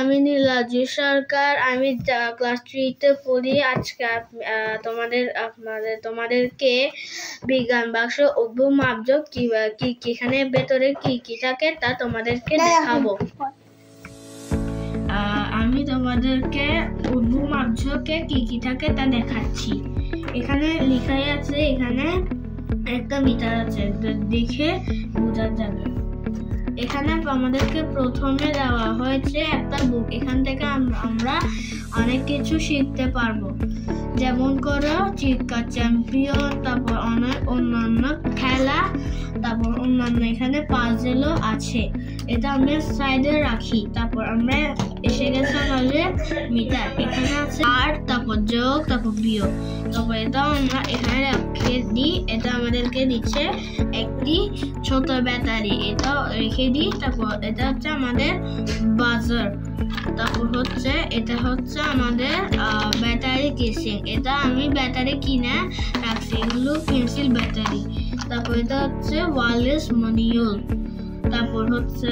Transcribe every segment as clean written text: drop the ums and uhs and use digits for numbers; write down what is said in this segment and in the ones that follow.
আমি নীলাদ্রি সরকার। আমি ক্লাস 3-তে পড়ি। আজকে তোমাদেরকে বিজ্ঞান বাক্স উদ্ভব মাপজোক কি এখানে ভেতরে কি কি থাকে তা তোমাদেরকে দেখাবো। আমি তোমাদেরকে উদ্ভব মাপজোকে কি কি থাকে তা দেখাচ্ছি। এখানে লেখাই আছে, এখানে একটা মিটার আছে, দেখে বোঝা যাবে। এখানে আমাদেরকে প্রথমে দেওয়া হয়েছে একটা বুক। এখান থেকে আমরা অনেক কিছু শিখতে পারবো, যেমন করো চিৎকার চ্যাম্পিয়ন, তারপর অনেক অন্যান্য খেলা, তারপর অন্যান্য এখানে পাজেলও আছে। এটা আমরা সাইডে রাখি। তারপর আমরা এসে গেছে আমাদের মিটার। এখানে আছে আর, তারপর যোগ, তারপর বিয়োগ। তারপর এটা আমরা এখানে রেখে দিই। এটা আমাদেরকে দিচ্ছে একটি ছোট ব্যাটারি, এটা রেখে দিই। তারপর এটা হচ্ছে আমাদের বাজার। তারপর হচ্ছে এটা হচ্ছে আমাদের ব্যাটারি কেসিং। এটা আমি ব্যাটারি কিনে রাখছি, এগুলো পেন্সিল ব্যাটারি। তারপর এটা হচ্ছে ওয়্যারলেস মনিউল। তারপর হচ্ছে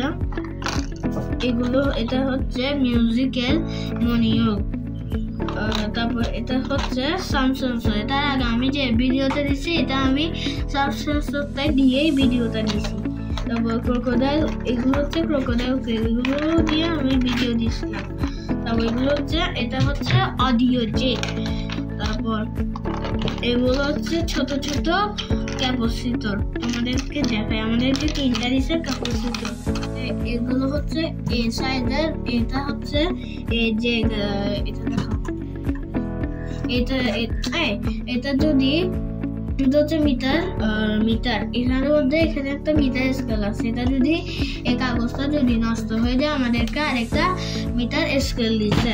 এগুলো, এটা হচ্ছে মিউজিক্যাল মনিউল। তারপর এটা হচ্ছে সাউন্ড সেন্সর। এটার আগে আমি যে ভিডিওটা দিচ্ছি, এটা আমি সাউন্ড সেন্সরটা দিয়েই ভিডিওটা দিচ্ছি। তারপর ক্রোকোডাইল, এগুলো হচ্ছে ক্রোকোডাইল, এগুলো দিয়ে আমি ভিডিও দিচ্ছিলাম। তারপর এগুলো হচ্ছে, এটা হচ্ছে অডিও জেক। তারপর এগুলো হচ্ছে ছোট ছোট ক্যাপাসিটর। আমাদেরকে দেখায়, আমাদেরকে 3টা দিচ্ছে ক্যাপাসিটর। এগুলো হচ্ছে এ সাইডের, এটা হচ্ছে এই যে এটা দেখো, এটা যদি হচ্ছে মিটার এখানের মধ্যে এখানে একটা মিটার স্কেল আছে। এটা যদি এই কাগজটা যদি নষ্ট হয়ে যায়, আমাদেরকে আরেকটা মিটার স্কেল দিচ্ছে।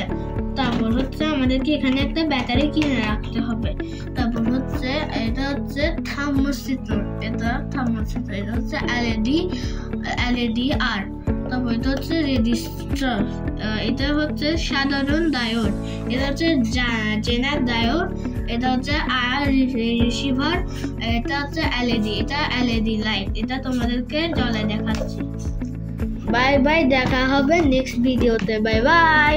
তারপর হচ্ছে আমাদেরকে এখানে একটা ব্যাটারি কিনে রাখতে হবে। তারপর হচ্ছে এটা হচ্ছে থার্মোমিটার। এটা হচ্ছে এলইডি আর। তারপর এটা হচ্ছে রেজিস্টার। এটা হচ্ছে সাধারণ ডায়োড। এটা হচ্ছে জেনার ডায়োড। এটা হচ্ছে আর রিসিভার। এটা হচ্ছে এলইডি, এটা এলইডি লাইট। এটা তোমাদেরকে জ্বলে দেখাচ্ছি। বাই বাই, দেখা হবে নেক্সট ভিডিওতে। Bye bye.